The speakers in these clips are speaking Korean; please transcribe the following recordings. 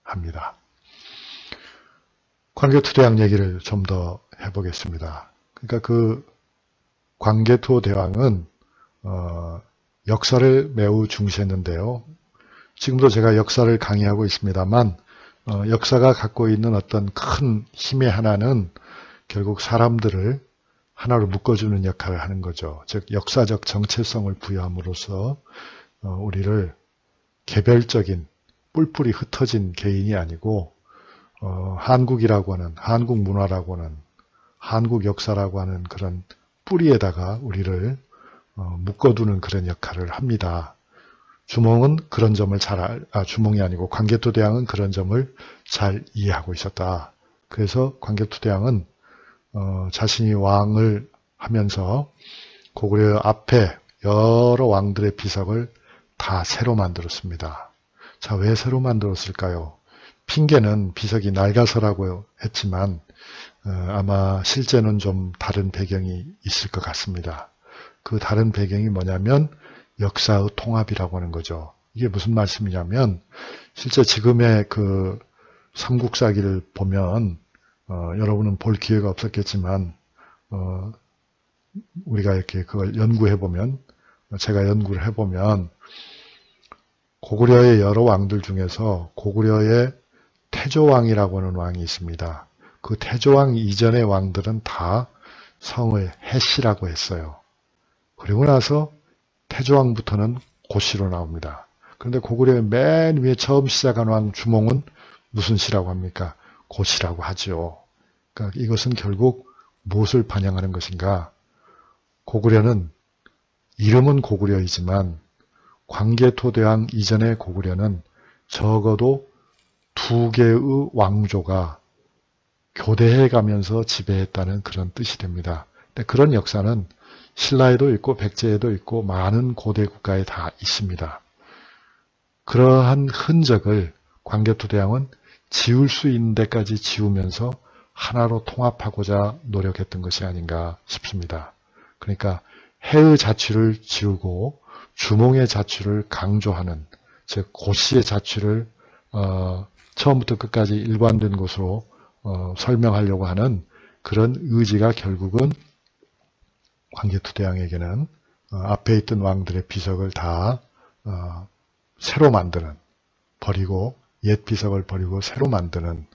합니다. 광개토대왕 얘기를 좀 더 해보겠습니다. 그러니까 그 광개토대왕은 역사를 매우 중시했는데요. 지금도 제가 역사를 강의하고 있습니다만 역사가 갖고 있는 어떤 큰 힘의 하나는 결국 사람들을 하나로 묶어주는 역할을 하는 거죠. 즉 역사적 정체성을 부여함으로써 우리를 개별적인 뿔뿔이 흩어진 개인이 아니고 한국이라고 하는, 한국 문화라고 하는, 한국 역사라고 하는 그런 뿌리에다가 우리를 묶어두는 그런 역할을 합니다. 주몽은 그런 점을 주몽이 아니고 광개토대왕은 그런 점을 잘 이해하고 있었다. 그래서 광개토대왕은 자신이 왕을 하면서 고구려 앞에 여러 왕들의 비석을 다 새로 만들었습니다. 자, 왜 새로 만들었을까요? 핑계는 비석이 낡아서라고 했지만 아마 실제는 좀 다른 배경이 있을 것 같습니다. 그 다른 배경이 뭐냐면 역사의 통합이라고 하는 거죠. 이게 무슨 말씀이냐면 실제 지금의 그 삼국사기를 보면 여러분은 볼 기회가 없었겠지만 우리가 이렇게 그걸 연구해보면 제가 연구를 해보면 고구려의 여러 왕들 중에서 고구려의 태조왕이라고 하는 왕이 있습니다. 그 태조왕 이전의 왕들은 다 성을 해씨라고 했어요. 그리고 나서 태조왕부터는 고씨로 나옵니다. 그런데 고구려의 맨 위에 처음 시작한 왕 주몽은 무슨 시라고 합니까? 고씨라고 하죠. 그러니까 이것은 결국 무엇을 반영하는 것인가? 고구려는 이름은 고구려이지만 광개토대왕 이전의 고구려는 적어도 두 개의 왕조가 교대해 가면서 지배했다는 그런 뜻이 됩니다. 근데 그런 역사는 신라에도 있고 백제에도 있고 많은 고대 국가에 다 있습니다. 그러한 흔적을 광개토대왕은 지울 수 있는 데까지 지우면서 하나로 통합하고자 노력했던 것이 아닌가 싶습니다. 그러니까 해의 자취를 지우고 주몽의 자취를 강조하는, 즉 고씨의 자취를 처음부터 끝까지 일관된 것으로 설명하려고 하는 그런 의지가 결국은 광개토대왕에게는 앞에 있던 왕들의 비석을 다 새로 만드는, 버리고 옛 비석을 버리고 새로 만드는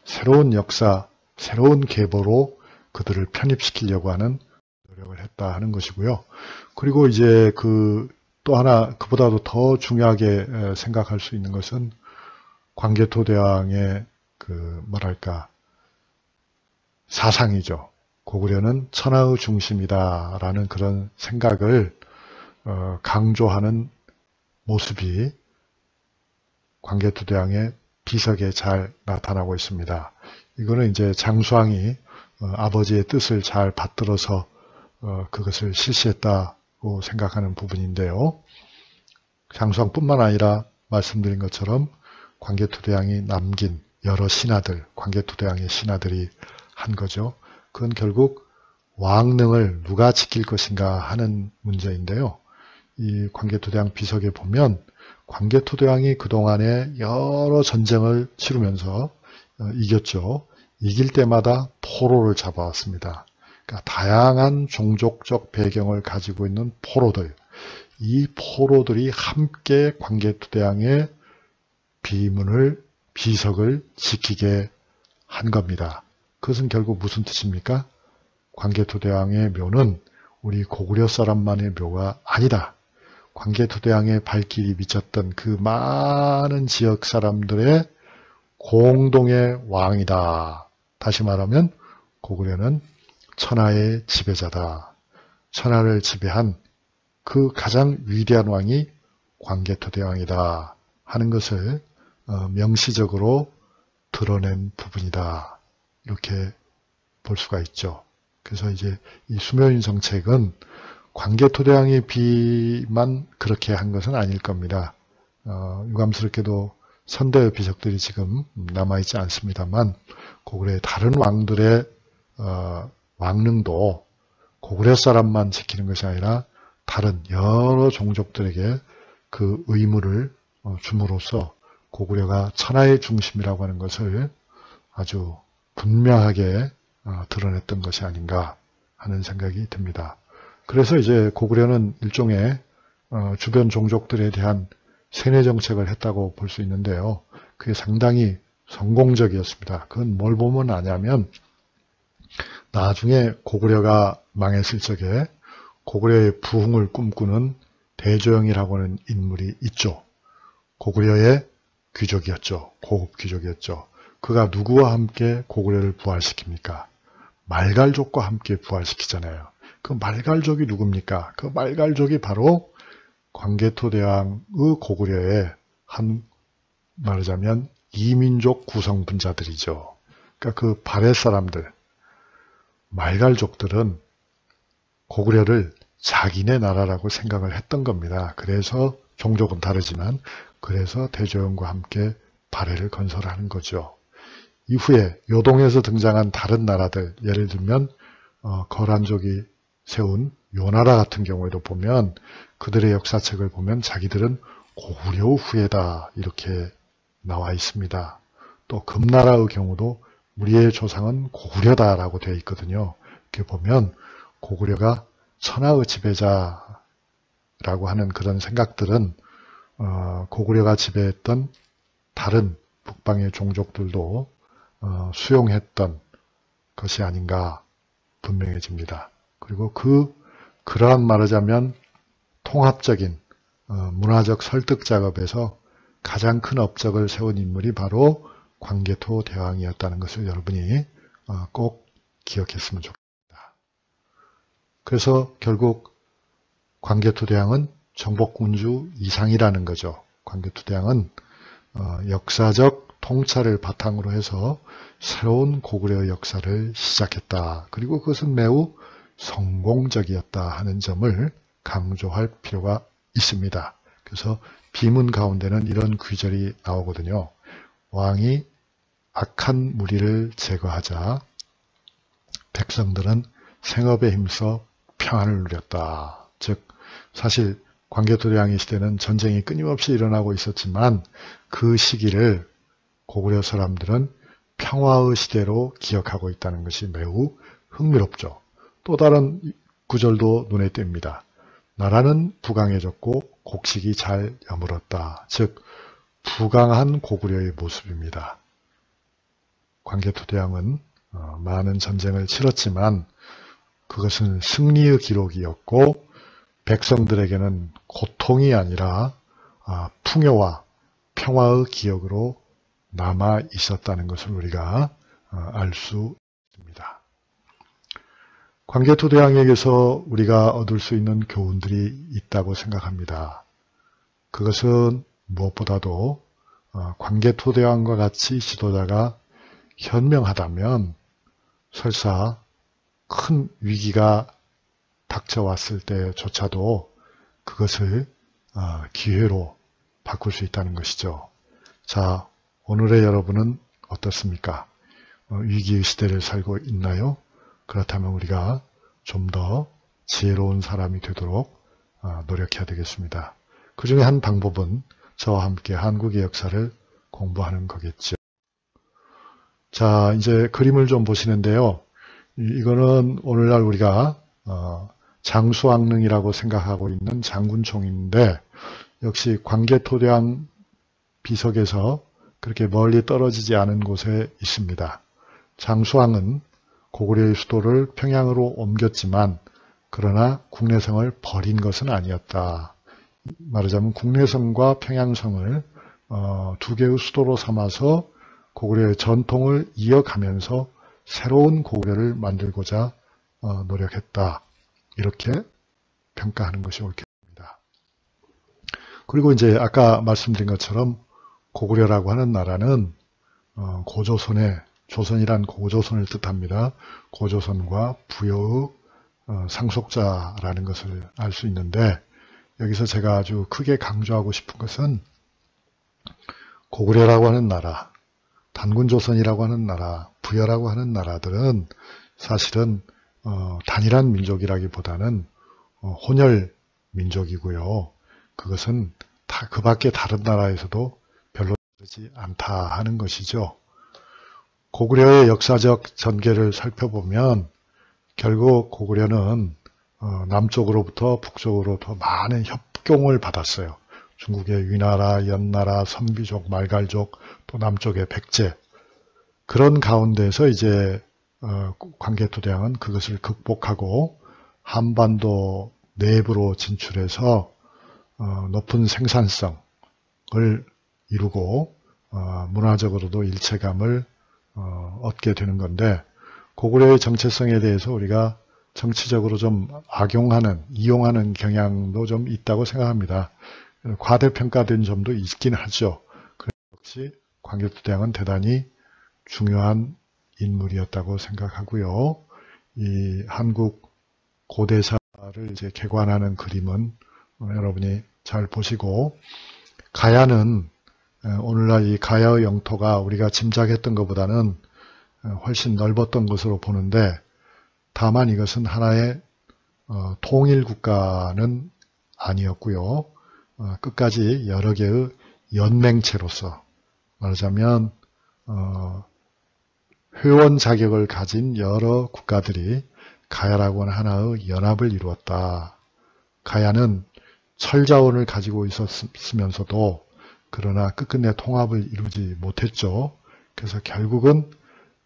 새로운 역사, 새로운 계보로 그들을 편입시키려고 하는 노력을 했다 하는 것이고요. 그리고 이제 또 하나 그보다도 더 중요하게 생각할 수 있는 것은 광개토대왕의 사상이죠. 고구려는 천하의 중심이다라는 그런 생각을 강조하는 모습이 광개토대왕의 비석에 잘 나타나고 있습니다. 이거는 이제 장수왕이 아버지의 뜻을 잘 받들어서 그것을 실시했다고 생각하는 부분인데요. 장수왕뿐만 아니라 말씀드린 것처럼 광개토대왕이 남긴 여러 신하들, 광개토대왕의 신하들이 한 거죠. 그건 결국 왕릉을 누가 지킬 것인가 하는 문제인데요. 이 광개토대왕 비석에 보면 광개토대왕이 그동안에 여러 전쟁을 치르면서 이겼죠. 이길 때마다 포로를 잡아왔습니다. 그러니까 다양한 종족적 배경을 가지고 있는 포로들, 이 포로들이 함께 광개토대왕의 비석을 지키게 한 겁니다. 그것은 결국 무슨 뜻입니까? 광개토대왕의 묘는 우리 고구려 사람만의 묘가 아니다. 광개토대왕의 발길이 미쳤던 그 많은 지역 사람들의 공동의 왕이다. 다시 말하면 고구려는 천하의 지배자다. 천하를 지배한 그 가장 위대한 왕이 광개토대왕이다 하는 것을 명시적으로 드러낸 부분이다. 이렇게 볼 수가 있죠. 그래서 이제 이 수묘인성책은 광개토대왕의 비만 그렇게 한 것은 아닐 겁니다. 유감스럽게도 선대의 비석들이 지금 남아있지 않습니다만 고구려의 다른 왕들의 왕릉도 고구려 사람만 지키는 것이 아니라 다른 여러 종족들에게 그 의무를 줌으로써 고구려가 천하의 중심이라고 하는 것을 아주 분명하게 드러냈던 것이 아닌가 하는 생각이 듭니다. 그래서 이제 고구려는 일종의 주변 종족들에 대한 세뇌 정책을 했다고 볼 수 있는데요. 그게 상당히 성공적이었습니다. 그건 뭘 보면 아냐면 나중에 고구려가 망했을 적에 고구려의 부흥을 꿈꾸는 대조영이라고 하는 인물이 있죠. 고구려의 귀족이었죠. 고급 귀족이었죠. 그가 누구와 함께 고구려를 부활시킵니까? 말갈족과 함께 부활시키잖아요. 그 말갈족이 누굽니까? 그 말갈족이 바로 광개토대왕의 고구려의 한 말하자면 이민족 구성분자들이죠. 그러니까 그 발해 사람들, 말갈족들은 고구려를 자기네 나라라고 생각을 했던 겁니다. 그래서 종족은 다르지만 그래서 대조영과 함께 발해를 건설하는 거죠. 이후에 요동에서 등장한 다른 나라들, 예를 들면 거란족이 세운 요나라 같은 경우에도 보면 그들의 역사책을 보면 자기들은 고구려 후예다 이렇게 나와 있습니다. 또 금나라의 경우도 우리의 조상은 고구려다라고 되어 있거든요. 이렇게 보면 고구려가 천하의 지배자라고 하는 그런 생각들은 고구려가 지배했던 다른 북방의 종족들도 수용했던 것이 아닌가 분명해집니다. 그리고 그러한 말하자면 통합적인 문화적 설득 작업에서 가장 큰 업적을 세운 인물이 바로 광개토 대왕이었다는 것을 여러분이 꼭 기억했으면 좋겠습니다. 그래서 결국 광개토 대왕은 정복군주 이상이라는 거죠. 광개토 대왕은 역사적 통찰을 바탕으로 해서 새로운 고구려 역사를 시작했다. 그리고 그것은 매우 성공적이었다 하는 점을 강조할 필요가 있습니다. 그래서 비문 가운데는 이런 귀절이 나오거든요. 왕이 악한 무리를 제거하자 백성들은 생업에 힘써 평안을 누렸다. 즉 사실 광개토 대왕의 시대는 전쟁이 끊임없이 일어나고 있었지만 그 시기를 고구려 사람들은 평화의 시대로 기억하고 있다는 것이 매우 흥미롭죠. 또 다른 구절도 눈에 띕니다. 나라는 부강해졌고 곡식이 잘 여물었다. 즉 부강한 고구려의 모습입니다. 광개토 대왕은 많은 전쟁을 치렀지만 그것은 승리의 기록이었고 백성들에게는 고통이 아니라 풍요와 평화의 기억으로 남아 있었다는 것을 우리가 알 수 있습니다. 광개토 대왕에게서 우리가 얻을 수 있는 교훈들이 있다고 생각합니다. 그것은 무엇보다도 광개토 대왕과 같이 지도자가 현명하다면 설사 큰 위기가 닥쳐왔을 때조차도 그것을 기회로 바꿀 수 있다는 것이죠. 자, 오늘의 여러분은 어떻습니까? 위기의 시대를 살고 있나요? 그렇다면 우리가 좀 더 지혜로운 사람이 되도록 노력해야 되겠습니다. 그 중에 한 방법은 저와 함께 한국의 역사를 공부하는 거겠죠. 자, 이제 그림을 좀 보시는데요. 이거는 오늘날 우리가 장수왕릉이라고 생각하고 있는 장군총인데 역시 광개토대왕 비석에서 그렇게 멀리 떨어지지 않은 곳에 있습니다. 장수왕은 고구려의 수도를 평양으로 옮겼지만 그러나 국내성을 버린 것은 아니었다. 말하자면 국내성과 평양성을 두 개의 수도로 삼아서 고구려의 전통을 이어가면서 새로운 고구려를 만들고자 노력했다. 이렇게 평가하는 것이 옳겠습니다. 그리고 이제 아까 말씀드린 것처럼 고구려라고 하는 나라는 고조선의 조선이란 고조선을 뜻합니다. 고조선과 부여의 상속자라는 것을 알 수 있는데 여기서 제가 아주 크게 강조하고 싶은 것은 고구려라고 하는 나라, 단군조선이라고 하는 나라, 부여라고 하는 나라들은 사실은 단일한 민족이라기보다는 혼혈 민족이고요. 그것은 다 그 밖에 다른 나라에서도 별로 그렇지 않다 하는 것이죠. 고구려의 역사적 전개를 살펴보면 결국 고구려는 남쪽으로부터 북쪽으로 더 많은 협공을 받았어요. 중국의 위나라, 연나라, 선비족, 말갈족, 또 남쪽의 백제. 그런 가운데서 이제 광개토대왕은 그것을 극복하고 한반도 내부로 진출해서 높은 생산성을 이루고 문화적으로도 일체감을 얻게 되는 건데, 고구려의 정체성에 대해서 우리가 정치적으로 좀 이용하는 경향도 좀 있다고 생각합니다. 과대평가된 점도 있긴 하죠. 역시 광개토대왕은 대단히 중요한 인물이었다고 생각하고요. 이 한국 고대사를 이제 개관하는 그림은 여러분이 잘 보시고, 가야는 오늘날 이 가야의 영토가 우리가 짐작했던 것보다는 훨씬 넓었던 것으로 보는데, 다만 이것은 하나의 통일 국가는 아니었고요. 끝까지 여러 개의 연맹체로서, 말하자면 회원 자격을 가진 여러 국가들이 가야라고 하는 하나의 연합을 이루었다. 가야는 철자원을 가지고 있었으면서도 그러나 끝끝내 통합을 이루지 못했죠. 그래서 결국은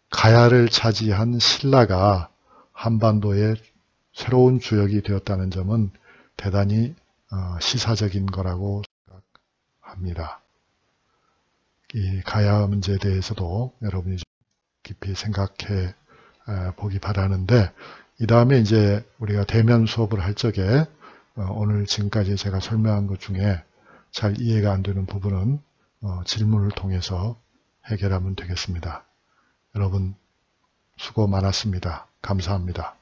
가야를 차지한 신라가 한반도의 새로운 주역이 되었다는 점은 대단히 시사적인 거라고 생각합니다. 이 가야 문제에 대해서도 여러분이 좀 깊이 생각해 보기 바라는데, 이 다음에 이제 우리가 대면 수업을 할 적에 오늘 지금까지 제가 설명한 것 중에 잘 이해가 안 되는 부분은 질문을 통해서 해결하면 되겠습니다. 여러분 수고 많았습니다. 감사합니다.